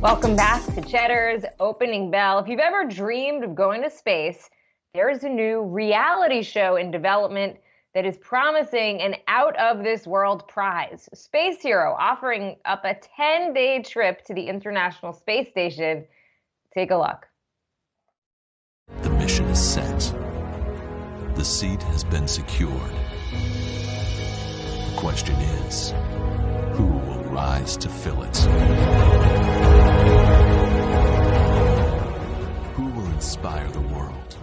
Welcome back to Cheddar's Opening Bell. If you've ever dreamed of going to space, there is a new reality show in development that is promising an out-of-this-world prize. Spacehero offering up a 10-day trip to the International Space Station. Take a look. The mission is set. The seat has been secured. The question is, who will rise to fill it? Who will inspire the world?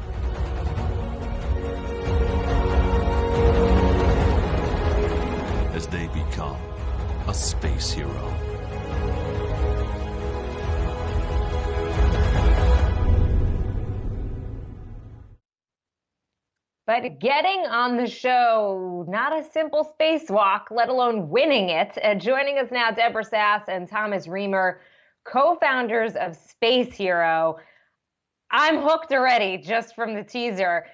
As they become a space hero. But getting on the show, not a simple spacewalk, let alone winning it. Joining us now, Deborah Sass and Thomas Reemer, co-founders of Spacehero. I'm hooked already just from the teaser.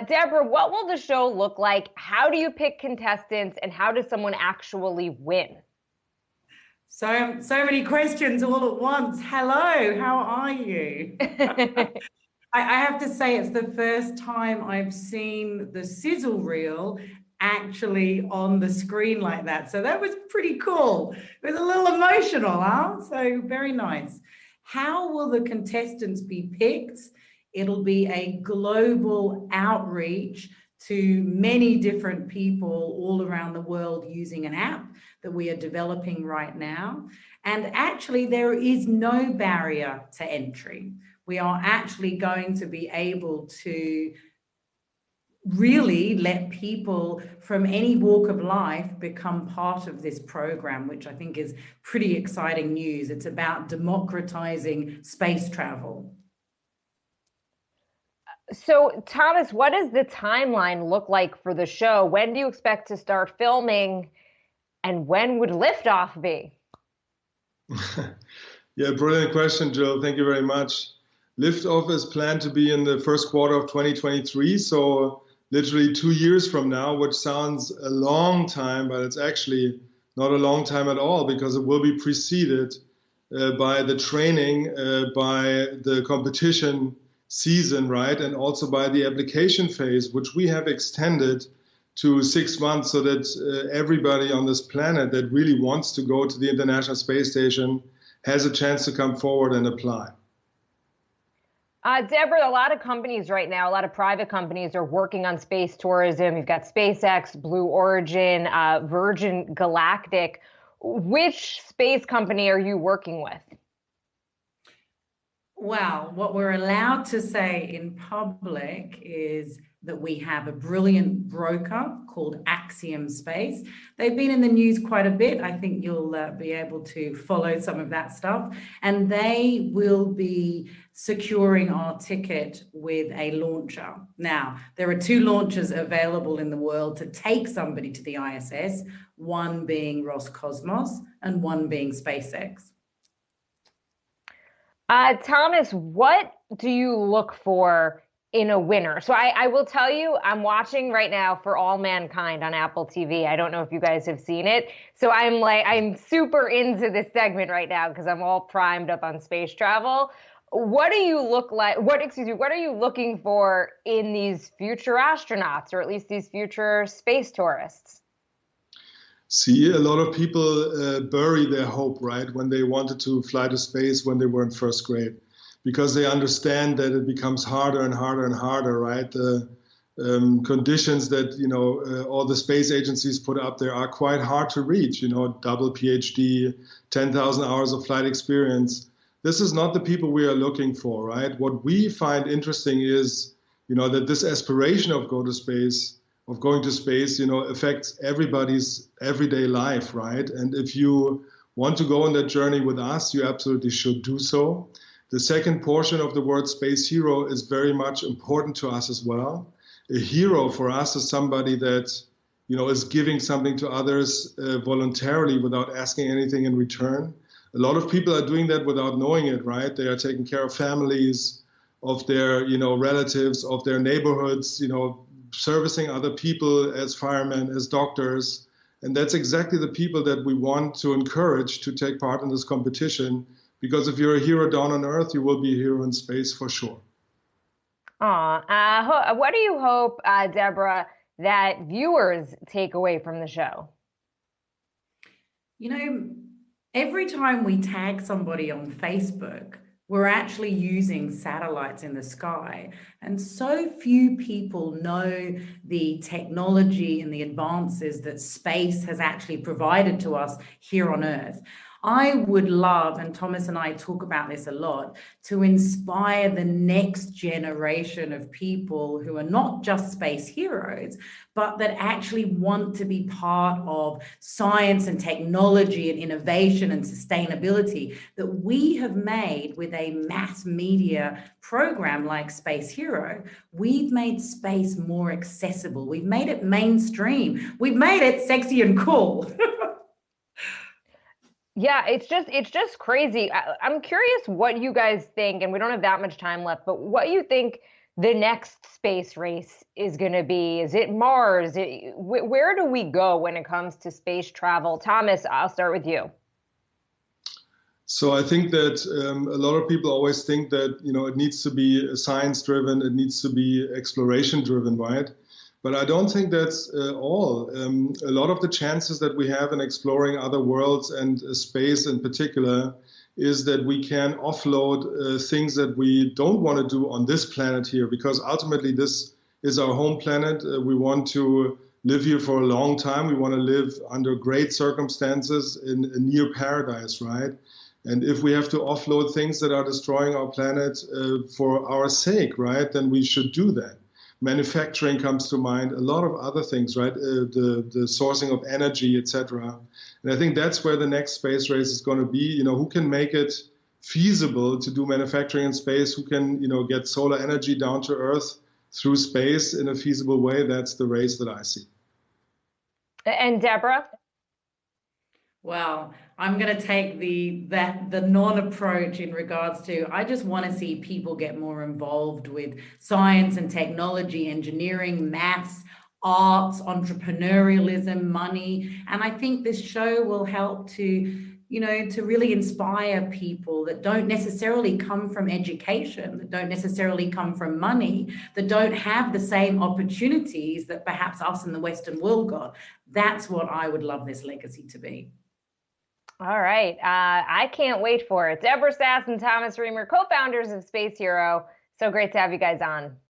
Deborah, what will the show look like? How do you pick contestants, and how does someone actually win? So many questions all at once. Hello, how are you? I have to say it's the first time I've seen the sizzle reel actually on the screen like that. So that was pretty cool. It was a little emotional, huh? So very nice. How will the contestants be picked? It'll be a global outreach to many different people all around the world using an app that we are developing right now. And actually, there is no barrier to entry. We are actually going to be able to really let people from any walk of life become part of this program, which I think is pretty exciting news. It's about democratizing space travel. So, Thomas, what does the timeline look like for the show? When do you expect to start filming, and when would liftoff be? Yeah, brilliant question, Jill. Thank you very much. Liftoff is planned to be in the first quarter of 2023, so literally 2 years from now, which sounds a long time, but it's actually not a long time at all, because it will be preceded by the training, by the competition season, right? And also by the application phase, which we have extended to 6 months, so that everybody on this planet that really wants to go to the International Space Station has a chance to come forward and apply. Deborah, a lot of companies right now, a lot of private companies are working on space tourism. You've got SpaceX, Blue Origin, Virgin Galactic. Which space company are you working with? Well, what we're allowed to say in public is that we have a brilliant broker called Axiom Space. They've been in the news quite a bit. I think you'll be able to follow some of that stuff. And they will be securing our ticket with a launcher. Now, there are 2 launchers available in the world to take somebody to the ISS, one being Roscosmos and one being SpaceX. Thomas, what do you look for in a winner? So I will tell you, I'm watching right now For All Mankind on Apple TV. I don't know if you guys have seen it. So I'm super into this segment right now because I'm all primed up on space travel. What do you look like? What are you looking for in these future astronauts, or at least these future space tourists? See, a lot of people bury their hope, right, when they wanted to fly to space when they were in first grade, because they understand that it becomes harder and harder and harder, right? The conditions that, all the space agencies put up there are quite hard to reach, double PhD, 10,000 hours of flight experience. This is not the people we are looking for, right? What we find interesting is, that this aspiration of going to space, affects everybody's everyday life, right? And if you want to go on that journey with us, you absolutely should do so. The second portion of the word space hero is very much important to us as well. A hero for us is somebody that, is giving something to others voluntarily without asking anything in return. A lot of people are doing that without knowing it, right? They are taking care of families, of their, relatives, of their neighborhoods, servicing other people as firemen, as doctors. And that's exactly the people that we want to encourage to take part in this competition, Because if you're a hero down on Earth, you will be a hero in space for sure. What do you hope, Deborah, that viewers take away from the show? You know, every time we tag somebody on Facebook, we're actually using satellites in the sky. And so few people know the technology and the advances that space has actually provided to us here on Earth. I would love, and Thomas and I talk about this a lot, to inspire the next generation of people who are not just space heroes, but that actually want to be part of science and technology and innovation and sustainability that we have made with a mass media program like Space Hero. We've made space more accessible. We've made it mainstream. We've made it sexy and cool. Yeah, it's just crazy. I'm curious what you guys think, and we don't have that much time left, but what you think the next space race is going to be. Is it Mars? Where do we go when it comes to space travel? Thomas, I'll start with you. So I think that a lot of people always think that, it needs to be science driven, it needs to be exploration driven, right? But I don't think that's all. A lot of the chances that we have in exploring other worlds and space in particular is that we can offload things that we don't want to do on this planet here, because ultimately this is our home planet. We want to live here for a long time. We want to live under great circumstances in a near paradise, right? And if we have to offload things that are destroying our planet for our sake, right, then we should do that. Manufacturing comes to mind, a lot of other things, right? The sourcing of energy, etc. And I think that's where the next space race is going to be. Who can make it feasible to do manufacturing in space? Who can, get solar energy down to Earth through space in a feasible way? That's the race that I see. And Deborah? Well, I'm going to take the non-approach in regards to, I just want to see people get more involved with science and technology, engineering, maths, arts, entrepreneurialism, money. And I think this show will help to really inspire people that don't necessarily come from education, that don't necessarily come from money, that don't have the same opportunities that perhaps us in the Western world got. That's what I would love this legacy to be. All right. I can't wait for it. Deborah Sass and Thomas Reemer, co-founders of Space Hero. So great to have you guys on.